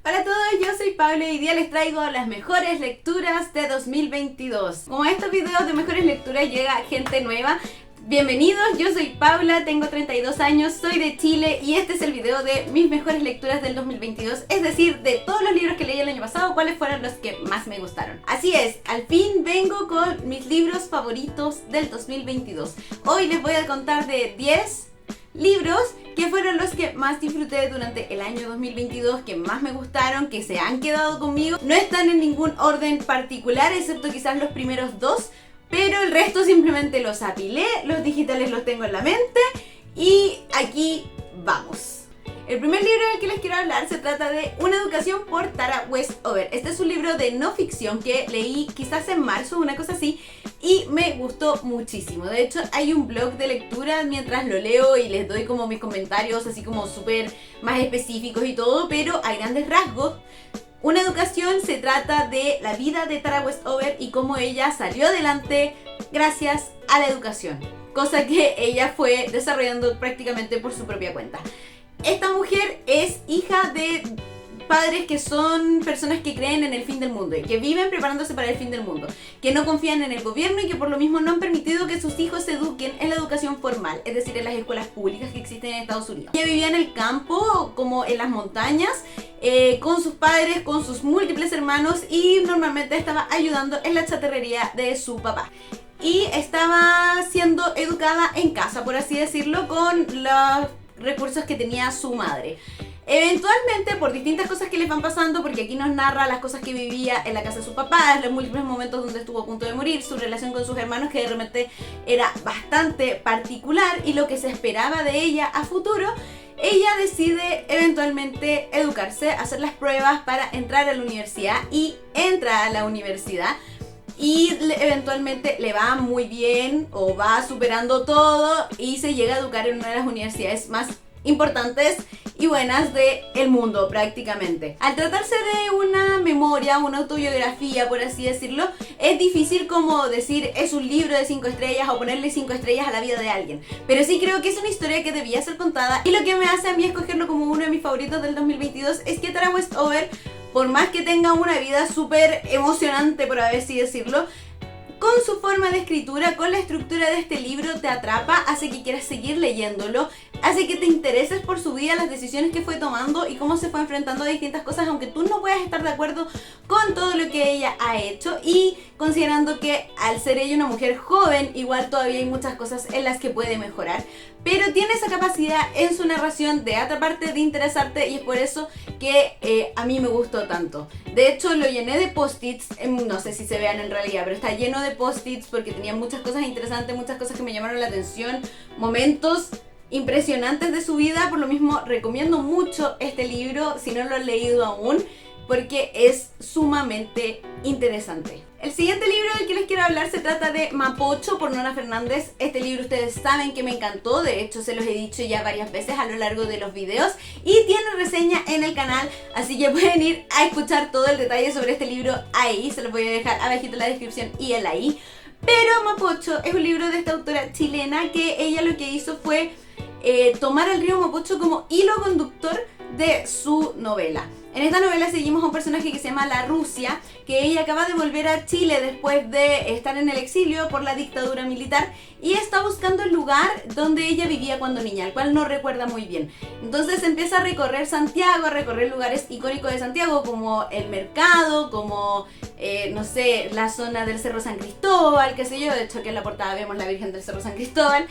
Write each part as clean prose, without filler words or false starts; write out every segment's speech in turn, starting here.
Hola a todos, yo soy Pablo y hoy día les traigo las mejores lecturas de 2022. Como a estos videos de mejores lecturas llega gente nueva, bienvenidos, yo soy Paula, tengo 32 años, soy de Chile y este es el video de mis mejores lecturas del 2022, es decir, de todos los libros que leí el año pasado, cuáles fueron los que más me gustaron. Así es, al fin vengo con mis libros favoritos del 2022. Hoy les voy a contar de 10 libros que fueron los que más disfruté durante el año 2022, que más me gustaron, que se han quedado conmigo. No están en ningún orden particular, excepto quizás los primeros dos, pero el resto simplemente los apilé, los digitales los tengo en la mente y aquí vamos. El primer libro del que les quiero hablar se trata de Una educación por Tara Westover. Este es un libro de no ficción que leí quizás en marzo, una cosa así, y me gustó muchísimo. De hecho, hay un blog de lectura mientras lo leo y les doy como mis comentarios así como súper más específicos y todo, pero a grandes rasgos, Una educación se trata de la vida de Tara Westover y cómo ella salió adelante gracias a la educación, cosa que ella fue desarrollando prácticamente por su propia cuenta. Esta mujer es hija de padres que son personas que creen en el fin del mundo y que viven preparándose para el fin del mundo, que no confían en el gobierno y que por lo mismo no han permitido que sus hijos se eduquen en la educación formal, es decir, en las escuelas públicas que existen en Estados Unidos. Ella vivía en el campo, como en las montañas, con sus padres, con sus múltiples hermanos y normalmente estaba ayudando en la chatarrería de su papá. Y estaba siendo educada en casa, por así decirlo, con los recursos que tenía su madre. Eventualmente, por distintas cosas que les van pasando, porque aquí nos narra las cosas que vivía en la casa de sus papás, los múltiples momentos donde estuvo a punto de morir, su relación con sus hermanos que de repente era bastante particular y lo que se esperaba de ella a futuro, ella decide eventualmente educarse, hacer las pruebas para entrar a la universidad y entra a la universidad. Y eventualmente le va muy bien o va superando todo y se llega a educar en una de las universidades más importantes y buenas del mundo prácticamente. Al tratarse de una memoria, una autobiografía por así decirlo, es difícil como decir es un libro de 5 estrellas o ponerle 5 estrellas a la vida de alguien, pero sí creo que es una historia que debía ser contada y lo que me hace a mí escogerlo como uno de mis favoritos del 2022 es que Tara Westover, por más que tenga una vida súper emocionante por así decirlo, con su forma de escritura, con la estructura de este libro te atrapa, hace que quieras seguir leyéndolo, hace que te intereses por su vida, las decisiones que fue tomando y cómo se fue enfrentando a distintas cosas, aunque tú no puedas estar de acuerdo con todo lo que ella ha hecho y considerando que al ser ella una mujer joven, igual todavía hay muchas cosas en las que puede mejorar, pero tiene esa capacidad en su narración de atraparte, de interesarte y es por eso que a mí me gustó tanto. De hecho, lo llené de post-its, no sé si se vean en realidad, pero está lleno de post-its porque tenía muchas cosas interesantes, muchas cosas que me llamaron la atención, momentos impresionantes de su vida. Por lo mismo recomiendo mucho este libro si no lo han leído aún porque es sumamente interesante. El siguiente libro del que les quiero hablar se trata de Mapocho por Nona Fernández. Este libro ustedes saben que me encantó, de hecho se los he dicho ya varias veces a lo largo de los videos y tiene reseña en el canal, así que pueden ir a escuchar todo el detalle sobre este libro ahí, se los voy a dejar abajito en la descripción y el ahí. Pero Mapocho es un libro de esta autora chilena que ella lo que hizo fue tomar al río Mapocho como hilo conductor de su novela. En esta novela seguimos a un personaje que se llama La Rusia, que ella acaba de volver a Chile después de estar en el exilio por la dictadura militar y está buscando el lugar donde ella vivía cuando niña, el cual no recuerda muy bien. Entonces empieza a recorrer Santiago, a recorrer lugares icónicos de Santiago como el mercado, como no sé, la zona del Cerro San Cristóbal, qué sé yo, de hecho aquí en la portada vemos la Virgen del Cerro San Cristóbal.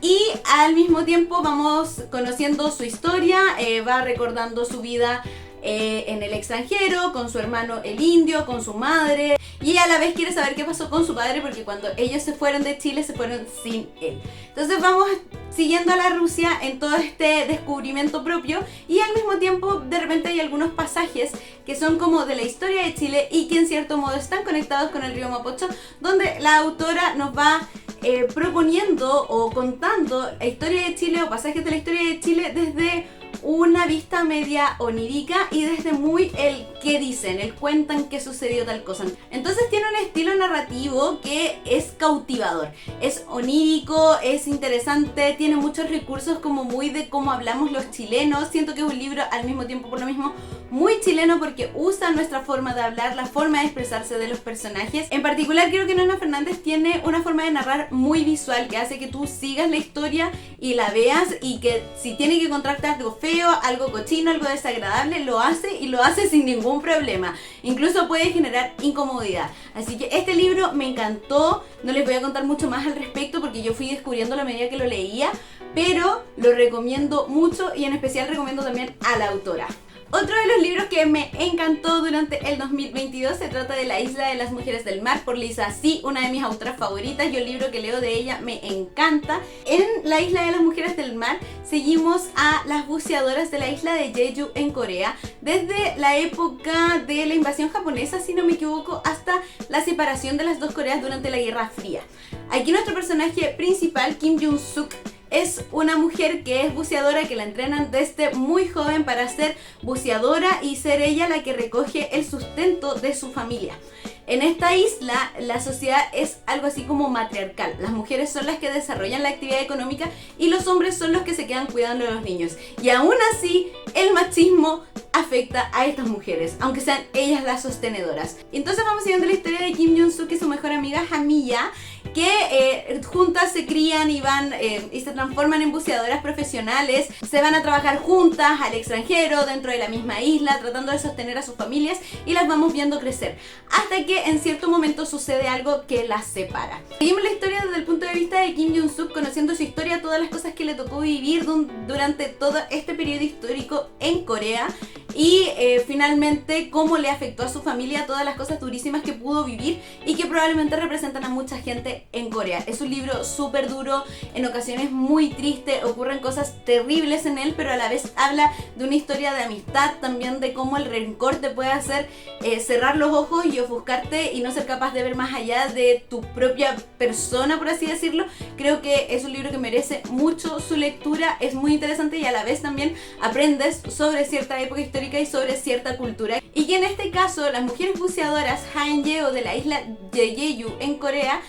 Y al mismo tiempo vamos conociendo su historia, va recordando su vida en el extranjero, con su hermano el indio, con su madre y a la vez quiere saber qué pasó con su padre porque cuando ellos se fueron de Chile se fueron sin él. Entonces vamos siguiendo a la Rusia en todo este descubrimiento propio y al mismo tiempo de repente hay algunos pasajes que son como de la historia de Chile y que en cierto modo están conectados con el río Mapocho, donde la autora nos va proponiendo o contando la historia de Chile o pasajes de la historia de Chile desde una vista media onírica y desde muy el qué dicen, el cuentan qué sucedió tal cosa. Entonces tiene un estilo narrativo que es cautivador, es onírico, es interesante, tiene muchos recursos como muy de cómo hablamos los chilenos. Siento que es un libro al mismo tiempo por lo mismo muy chileno porque usa nuestra forma de hablar, la forma de expresarse de los personajes. En particular creo que Nona Fernández tiene una forma de narrar muy visual que hace que tú sigas la historia y la veas, y que si tiene que contarte algo feo, algo cochino, algo desagradable, lo hace, y lo hace sin ningún problema. Incluso puede generar incomodidad. Así que este libro me encantó. No les voy a contar mucho más al respecto porque yo fui descubriendo a medida que lo leía, pero lo recomiendo mucho, y en especial recomiendo también a la autora. Otro de los libros que me encantó durante el 2022 se trata de La Isla de las Mujeres del Mar por Lisa See, una de mis autoras favoritas. Yo el libro que leo de ella me encanta. En La Isla de las Mujeres del Mar seguimos a las buceadoras de la isla de Jeju en Corea desde la época de la invasión japonesa, si no me equivoco, hasta la separación de las dos Coreas durante la Guerra Fría. Aquí nuestro personaje principal, Kim Jung-suk, es una mujer que es buceadora, que la entrenan desde muy joven para ser buceadora y ser ella la que recoge el sustento de su familia. En esta isla la sociedad es algo así como matriarcal. Las mujeres son las que desarrollan la actividad económica y los hombres son los que se quedan cuidando de los niños. Y aún así el machismo afecta a estas mujeres, aunque sean ellas las sostenedoras. Entonces vamos siguiendo la historia de Kim Jung-suk y su mejor amiga Hamiya, que juntas se crían y van y se transforman en buceadoras profesionales. Se van a trabajar juntas al extranjero, dentro de la misma isla, tratando de sostener a sus familias, y las vamos viendo crecer, hasta que en cierto momento sucede algo que las separa. Seguimos la historia desde el punto de vista de Kim Jung-suk, conociendo su historia, todas las cosas que le tocó vivir durante todo este periodo histórico en Corea, y finalmente cómo le afectó a su familia, todas las cosas durísimas que pudo vivir y que probablemente representan a mucha gente en Corea. Es un libro súper duro, en ocasiones muy triste, ocurren cosas terribles en él, pero a la vez habla de una historia de amistad, también de cómo el rencor te puede hacer cerrar los ojos y ofuscarte y no ser capaz de ver más allá de tu propia persona, por así decirlo. Creo que es un libro que merece mucho su lectura, es muy interesante y a la vez también aprendes sobre cierta época histórica y sobre cierta cultura. Y que en este caso las mujeres buceadoras Haeunjeo de la isla de Jeju en Corea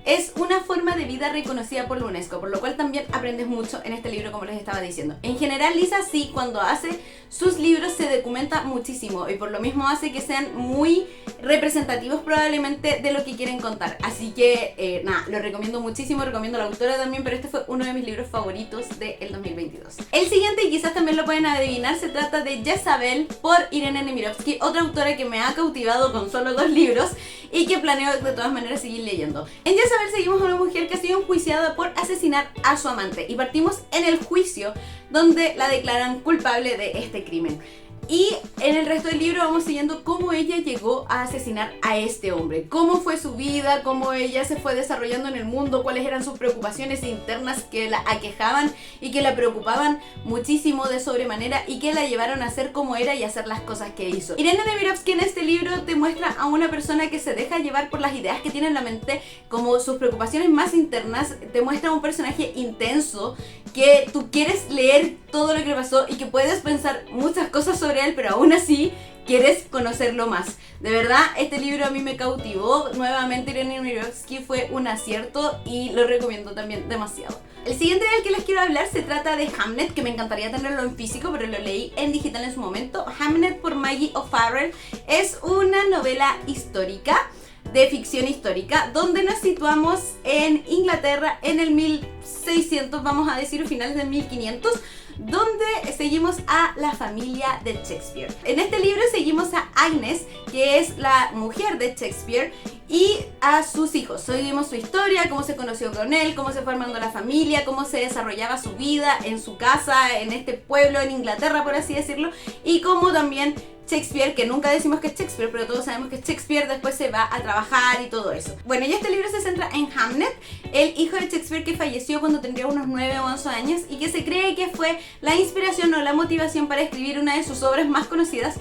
es una forma de vida reconocida por la UNESCO, por lo cual también aprendes mucho en este libro, como les estaba diciendo. En general, Lisa See, cuando hace sus libros, se documenta muchísimo, y por lo mismo hace que sean muy representativos probablemente de lo que quieren contar. Así que nada, lo recomiendo muchísimo, recomiendo a la autora también, pero este fue uno de mis libros favoritos del 2022. El siguiente, y quizás también lo pueden adivinar, se trata de Jezabel por Irene Nemirovsky, otra autora que me ha cautivado con solo 2 libros y que planeo de todas maneras seguir leyendo. En Jezabel seguimos a una mujer que ha sido enjuiciada por asesinar a su amante, y partimos en el juicio donde la declaran culpable de este crimen. Y en el resto del libro vamos siguiendo cómo ella llegó a asesinar a este hombre, cómo fue su vida, cómo ella se fue desarrollando en el mundo, cuáles eran sus preocupaciones internas que la aquejaban y que la preocupaban muchísimo de sobremanera y que la llevaron a ser como era y a hacer las cosas que hizo. Irene Nemirovsky en este libro te muestra a una persona que se deja llevar por las ideas que tiene en la mente, como sus preocupaciones más internas. Te muestra a un personaje intenso que tú quieres leer todo lo que le pasó y que puedes pensar muchas cosas sobre él, pero aún así quieres conocerlo más. De verdad, este libro a mí me cautivó. Nuevamente, Irene Nemirovsky fue un acierto y lo recomiendo también demasiado. El siguiente del que les quiero hablar se trata de Hamnet, que me encantaría tenerlo en físico, pero lo leí en digital en su momento. Hamnet por Maggie O'Farrell es una novela histórica, de ficción histórica, donde nos situamos en Inglaterra en el 1600, vamos a decir, finales del 1500, donde seguimos a la familia de Shakespeare. En este libro seguimos a Agnes, que es la mujer de Shakespeare, y a sus hijos. Seguimos su historia, cómo se conoció con él, cómo se fue armando la familia, cómo se desarrollaba su vida en su casa, en este pueblo en Inglaterra, por así decirlo, y cómo también Shakespeare, que nunca decimos que es Shakespeare, pero todos sabemos que Shakespeare después se va a trabajar y todo eso. Bueno, y este libro se centra en Hamnet, el hijo de Shakespeare que falleció cuando tendría unos 9 o 11 años y que se cree que fue la inspiración o la motivación para escribir una de sus obras más conocidas,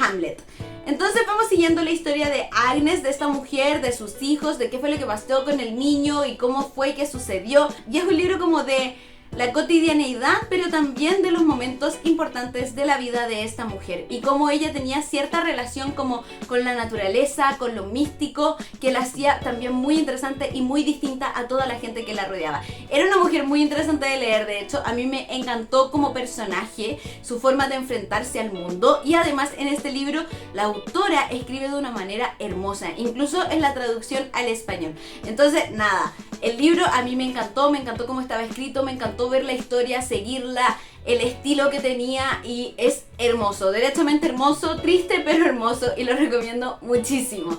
Hamlet. Entonces vamos siguiendo la historia de Agnes, de esta mujer, de sus hijos, de qué fue lo que pasó con el niño y cómo fue que sucedió. Y es un libro como de la cotidianeidad, pero también de los momentos importantes de la vida de esta mujer y cómo ella tenía cierta relación como con la naturaleza, con lo místico, que la hacía también muy interesante y muy distinta a toda la gente que la rodeaba. Era una mujer muy interesante de leer, de hecho a mí me encantó como personaje, su forma de enfrentarse al mundo, y además en este libro la autora escribe de una manera hermosa, incluso en la traducción al español. Entonces nada, el libro a mí me encantó cómo estaba escrito, me encantó ver la historia, seguirla, el estilo que tenía, y es hermoso, derechamente hermoso, triste pero hermoso, y lo recomiendo muchísimo.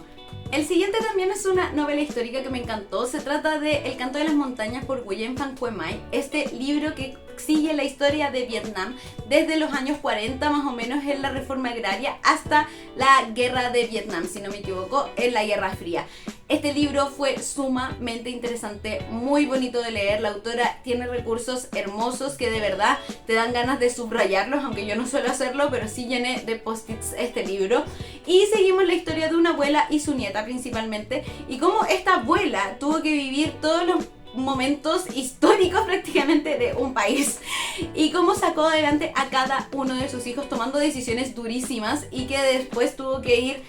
El siguiente también es una novela histórica que me encantó. Se trata de El canto de las montañas por Nguyen Phan Quế Mai. Este libro que sigue la historia de Vietnam desde los años 40 más o menos, en la reforma agraria hasta la guerra de Vietnam, si no me equivoco, en la Guerra Fría. Este libro fue sumamente interesante, muy bonito de leer. La autora tiene recursos hermosos que de verdad te dan ganas de subrayarlos, aunque yo no suelo hacerlo, pero sí llené de post-its este libro. Y seguimos la historia de una abuela y su nieta principalmente, y cómo esta abuela tuvo que vivir todos los momentos históricos prácticamente de un país, y cómo sacó adelante a cada uno de sus hijos tomando decisiones durísimas, y que después tuvo que ir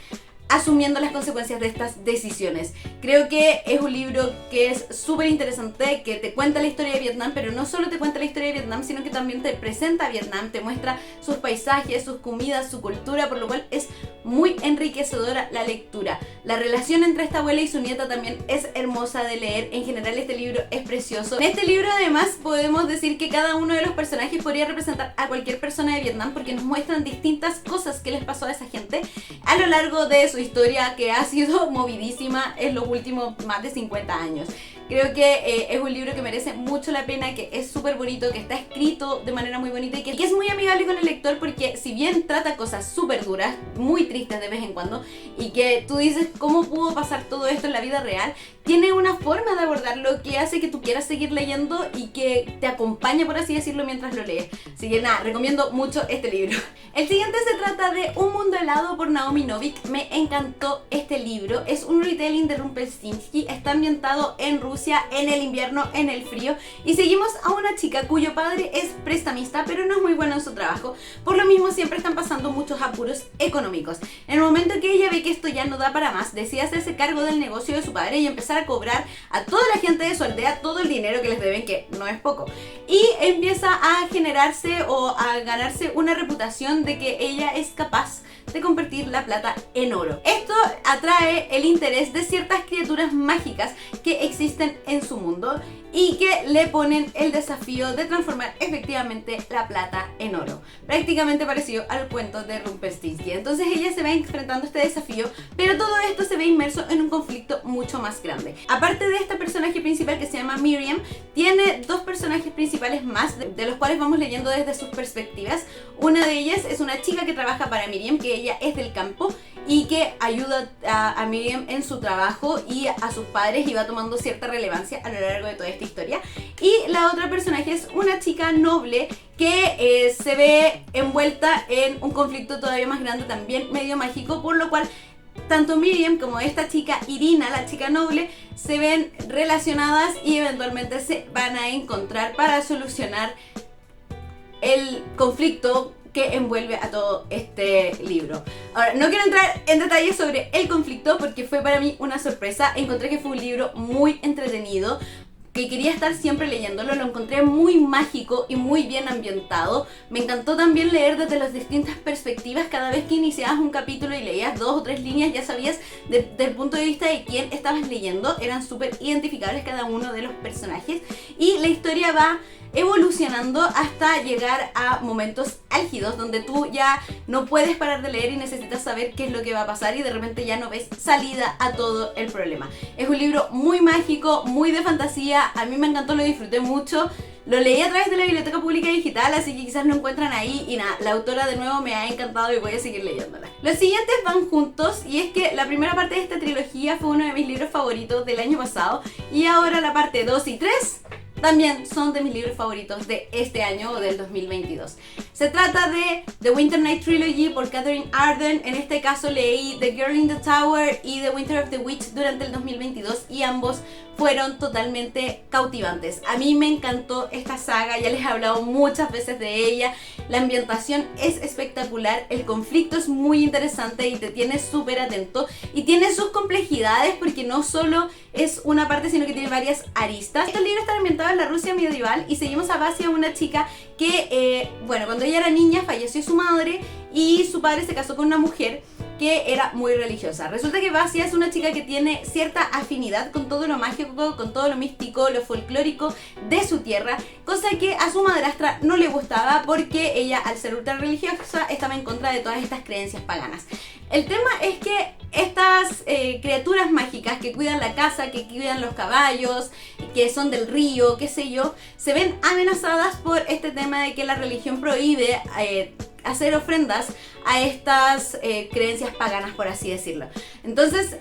asumiendo las consecuencias de estas decisiones. Creo que es un libro que es súper interesante, que te cuenta la historia de Vietnam, pero no solo te cuenta la historia de Vietnam, sino que también te presenta a Vietnam, te muestra sus paisajes, sus comidas, su cultura, por lo cual es muy enriquecedora la lectura. La relación entre esta abuela y su nieta también es hermosa de leer. En general este libro es precioso. En este libro además podemos decir que cada uno de los personajes podría representar a cualquier persona de Vietnam, porque nos muestran distintas cosas que les pasó a esa gente a lo largo de su historia, que ha sido movidísima en los últimos más de 50 años. Creo que es un libro que merece mucho la pena, que es súper bonito, que está escrito de manera muy bonita y que es muy amigable con el lector, porque si bien trata cosas súper duras, muy tristes de vez en cuando, y que tú dices cómo pudo pasar todo esto en la vida real, tiene una forma de abordarlo que hace que tú quieras seguir leyendo y que te acompañe, por así decirlo, mientras lo lees. Así que nada, recomiendo mucho este libro. El siguiente se trata de Un mundo helado por Naomi Novik. Me encantó este libro. Es un retelling de Rumpelstiltskin. Está ambientado en Rusia, en el invierno, en el frío. Y seguimos a una chica cuyo padre es prestamista, pero no es muy bueno en su trabajo. Por lo mismo siempre están pasando muchos apuros económicos. En el momento que ella ve que esto ya no da para más, decide hacerse cargo del negocio de su padre y empezar a cobrar a toda la gente de su aldea todo el dinero que les deben, que no es poco. Y empieza a generarse o a ganarse una reputación de que ella es capaz de convertir la plata en oro. Esto atrae el interés de ciertas criaturas mágicas que existen en su mundo y que le ponen el desafío de transformar efectivamente la plata en oro. Prácticamente parecido al cuento de Rumpelstiltskin. Entonces ella se va enfrentando a este desafío, pero todo esto se ve inmerso en un conflicto mucho más grande. Aparte de este personaje principal que se llama Miriam, tiene dos personajes principales más, de los cuales vamos leyendo desde sus perspectivas. Una de ellas es una chica que trabaja para Miriam, que ella es del campo y que ayuda a Miriam en su trabajo y a sus padres, y va tomando cierta relevancia a lo largo de toda esta historia. Y la otra personaje es una chica noble que se ve envuelta en un conflicto todavía más grande, también medio mágico, por lo cual tanto Miriam como esta chica Irina, la chica noble, se ven relacionadas y eventualmente se van a encontrar para solucionar el conflicto que envuelve a todo este libro. Ahora, no quiero entrar en detalles sobre el conflicto porque fue para mí una sorpresa. Encontré que fue un libro muy entretenido, que quería estar siempre leyéndolo. Lo encontré muy mágico y muy bien ambientado. Me encantó también leer desde las distintas perspectivas. Cada vez que iniciabas un capítulo y leías 2 o 3 líneas, ya sabías desde el punto de vista de quién estabas leyendo. Eran súper identificables cada uno de los personajes, y la historia va evolucionando hasta llegar a momentos álgidos donde tú ya no puedes parar de leer y necesitas saber qué es lo que va a pasar, y de repente ya no ves salida a todo el problema. Es un libro muy mágico, muy de fantasía. A mí me encantó, lo disfruté mucho. Lo leí a través de la Biblioteca Pública Digital, así que quizás lo encuentran ahí. Y nada, la autora de nuevo me ha encantado y voy a seguir leyéndola. Los siguientes van juntos, y es que la primera parte de esta trilogía fue uno de mis libros favoritos del año pasado, y ahora la parte 2 y 3 también son de mis libros favoritos de este año o del 2022. Se trata de The Winter Night Trilogy por Katherine Arden. En este caso leí The Girl in the Tower y The Winter of the Witch durante el 2022 y ambos fueron totalmente cautivantes. A mí me encantó esta saga, ya les he hablado muchas veces de ella. La ambientación es espectacular, el conflicto es muy interesante y te tiene súper atento y tiene sus complejidades porque no solo es una parte sino que tiene varias aristas. Este libro está ambientado en la Rusia medieval y seguimos a Vasia, una chica que, cuando ella era niña falleció su madre y su padre se casó con una mujer que era muy religiosa. Resulta que Vasia es una chica que tiene cierta afinidad con todo lo mágico, con todo lo místico, lo folclórico de su tierra, cosa que a su madrastra no le gustaba porque ella, al ser ultra religiosa, estaba en contra de todas estas creencias paganas. El tema es que estas criaturas mágicas que cuidan la casa, que cuidan los caballos, que son del río, qué sé yo, se ven amenazadas por este tema de que la religión prohíbe hacer ofrendas a estas creencias paganas, por así decirlo. Entonces,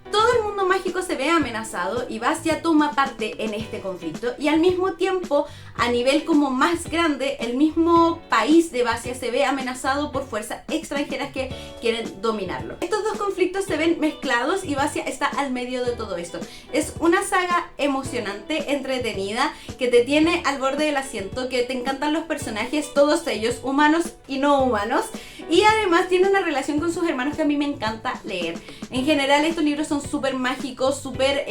todo el mundo mágico se ve amenazado y Vasia toma parte en este conflicto y al mismo tiempo, a nivel como más grande, el mismo país de Vasia se ve amenazado por fuerzas extranjeras que quieren dominarlo. Estos dos conflictos se ven mezclados y Vasia está al medio de todo esto. Es una saga emocionante, entretenida, que te tiene al borde del asiento, que te encantan los personajes, todos ellos, humanos y no humanos, y además tiene una relación con sus hermanos que a mí me encanta leer. En general estos libros son súper mágicos, súper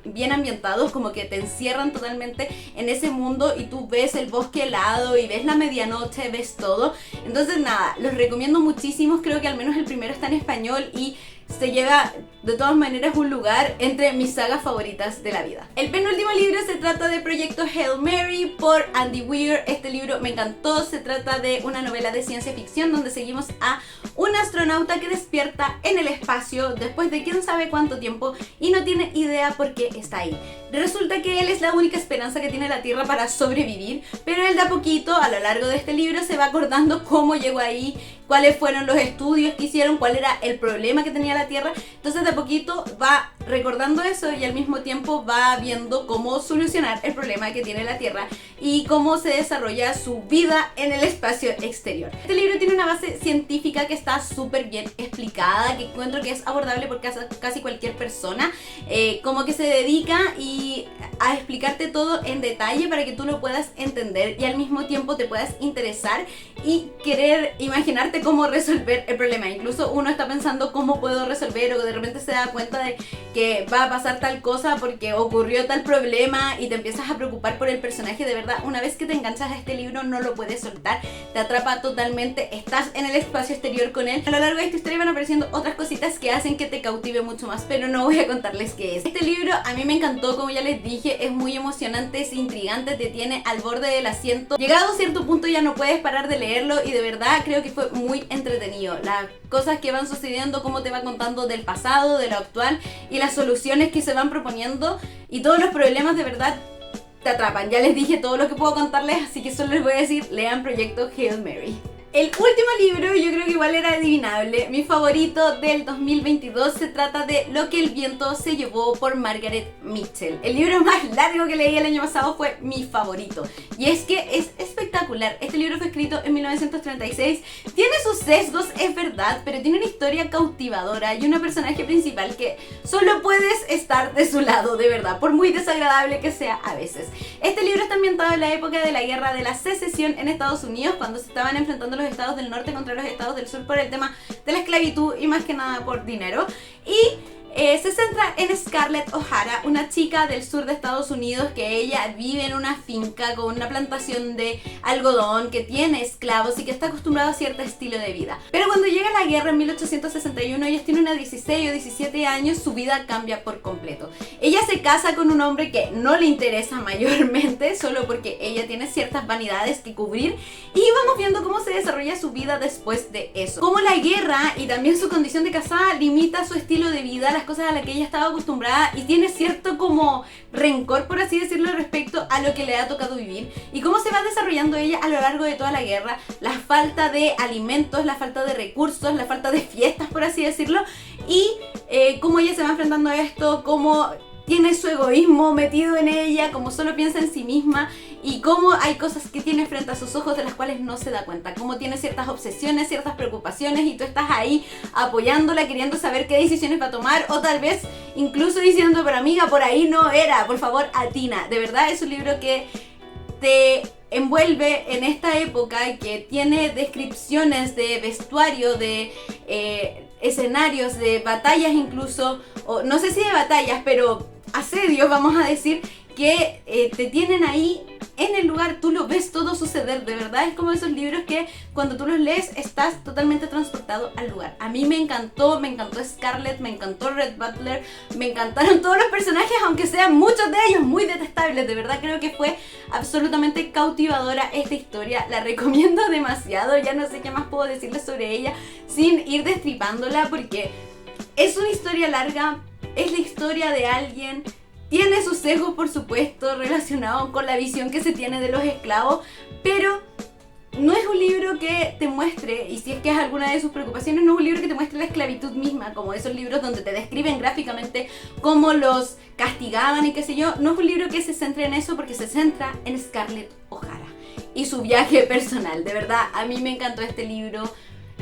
bien ambientados, como que te encierran totalmente en ese mundo y tú ves el bosque helado y ves la medianoche, ves todo. Entonces nada, los recomiendo muchísimo. Creo que al menos el primero está en español y se lleva de todas maneras un lugar entre mis sagas favoritas de la vida. El penúltimo libro se trata de Proyecto Hail Mary por Andy Weir. Este libro me encantó, se trata de una novela de ciencia ficción donde seguimos a un astronauta que despierta en el espacio después de quién sabe cuánto tiempo y no tiene idea por qué está ahí. Resulta que él es la única esperanza que tiene la Tierra para sobrevivir, pero él de a poquito, a lo largo de este libro, se va acordando cómo llegó ahí, cuáles fueron los estudios que hicieron, cuál era el problema que tenía la Tierra. Entonces de a poquito va recordando eso y al mismo tiempo va viendo cómo solucionar el problema que tiene la Tierra y cómo se desarrolla su vida en el espacio exterior. Este libro tiene una base científica que está súper bien explicada, que encuentro que es abordable por casi cualquier persona, como que se dedica a explicarte todo en detalle para que tú lo puedas entender y al mismo tiempo te puedas interesar y querer imaginarte cómo resolver el problema. Incluso uno está pensando cómo puedo resolver, o de repente se da cuenta de que va a pasar tal cosa porque ocurrió tal problema y te empiezas a preocupar por el personaje. De verdad, una vez que te enganchas a este libro no lo puedes soltar, te atrapa totalmente, estás en el espacio exterior con él. A lo largo de esta historia van apareciendo otras cositas que hacen que te cautive mucho más, pero no voy a contarles qué es. Este libro a mí me encantó, como ya les dije, es muy emocionante, es intrigante, te tiene al borde del asiento. Llegado a cierto punto ya no puedes parar de leerlo y de verdad creo que fue muy entretenido. Las cosas que van sucediendo, cómo te va contando del pasado, de lo actual y las soluciones que se van proponiendo y todos los problemas de verdad te atrapan. Ya les dije todo lo que puedo contarles, así que solo les voy a decir, lean Proyecto Hail Mary. El último libro, yo creo que igual era adivinable, mi favorito del 2022, se trata de Lo que el viento se llevó por Margaret Mitchell. El libro más largo que leí el año pasado fue mi favorito y es que es espectacular. Este libro fue escrito en 1936, tiene sus sesgos, es verdad, pero tiene una historia cautivadora y una personaje principal que solo puedes estar de su lado, de verdad, por muy desagradable que sea a veces. Este libro está ambientado en la época de la guerra de la secesión en Estados Unidos, cuando se estaban enfrentando los estados del norte contra los estados del sur por el tema de la esclavitud y más que nada por dinero. Y se centra en Scarlett O'Hara, una chica del sur de Estados Unidos que ella vive en una finca con una plantación de algodón, que tiene esclavos y que está acostumbrada a cierto estilo de vida. Pero cuando llega la guerra en 1861, ella tiene unos 16 o 17 años, su vida cambia por completo. Ella se casa con un hombre que no le interesa mayormente, solo porque ella tiene ciertas vanidades que cubrir, y vamos viendo cómo se desarrolla su vida después de eso. Cómo la guerra y también su condición de casada limita su estilo de vida, las cosas a las que ella estaba acostumbrada, y tiene cierto como rencor, por así decirlo, respecto a lo que le ha tocado vivir, y cómo se va desarrollando ella a lo largo de toda la guerra, la falta de alimentos, la falta de recursos, la falta de fiestas, por así decirlo, y cómo ella se va enfrentando a esto, cómo tiene su egoísmo metido en ella, como solo piensa en sí misma, y cómo hay cosas que tiene frente a sus ojos de las cuales no se da cuenta, cómo tiene ciertas obsesiones, ciertas preocupaciones y tú estás ahí apoyándola, queriendo saber qué decisiones va a tomar o tal vez incluso diciendo, pero amiga, por ahí no era, por favor atina. De verdad es un libro que te envuelve en esta época, que tiene descripciones de vestuario, de escenarios, de batallas incluso, o no sé si de batallas, pero asedios, vamos a decir, que te tienen ahí en el lugar, tú lo ves todo suceder, de verdad es como esos libros que cuando tú los lees estás totalmente transportado al lugar. A mí me encantó Scarlett, me encantó Red Butler, me encantaron todos los personajes, aunque sean muchos de ellos muy detestables, de verdad creo que fue absolutamente cautivadora esta historia, la recomiendo demasiado, ya no sé qué más puedo decirles sobre ella sin ir destripándola porque es una historia larga, es la historia de alguien. Tiene sus sesgos, por supuesto, relacionados con la visión que se tiene de los esclavos, pero no es un libro que te muestre, y si es que es alguna de sus preocupaciones, no es un libro que te muestre la esclavitud misma, como esos libros donde te describen gráficamente cómo los castigaban y qué sé yo. No es un libro que se centre en eso porque se centra en Scarlett O'Hara y su viaje personal. De verdad, a mí me encantó este libro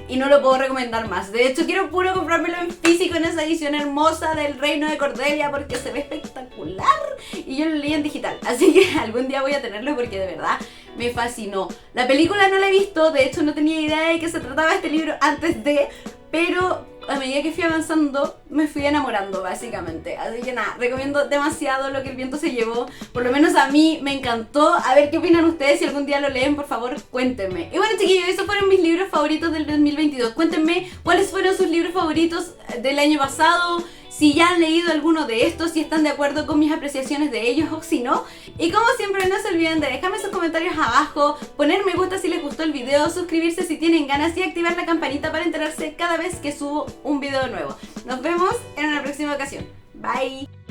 y no lo puedo recomendar más. De hecho, quiero puro comprármelo en físico en esa edición hermosa del Reino de Cordelia porque se ve espectacular y yo lo leí en digital, así que algún día voy a tenerlo porque de verdad me fascinó. La película no la he visto, de hecho no tenía idea de qué se trataba este libro antes de, pero a medida que fui avanzando me fui enamorando básicamente, así que nada, recomiendo demasiado Lo que el viento se llevó, por lo menos a mí me encantó. A ver qué opinan ustedes, si algún día lo leen, por favor cuéntenme. Y bueno chiquillos, esos fueron mis libros favoritos del 2022, cuéntenme cuáles fueron sus libros favoritos del año pasado, si ya han leído alguno de estos, si están de acuerdo con mis apreciaciones de ellos o si no. Y como siempre no se olviden de dejarme sus comentarios abajo, poner me gusta si les gustó el video, suscribirse si tienen ganas y activar la campanita para enterarse cada vez que subo un video nuevo. Nos vemos en una próxima ocasión. Bye.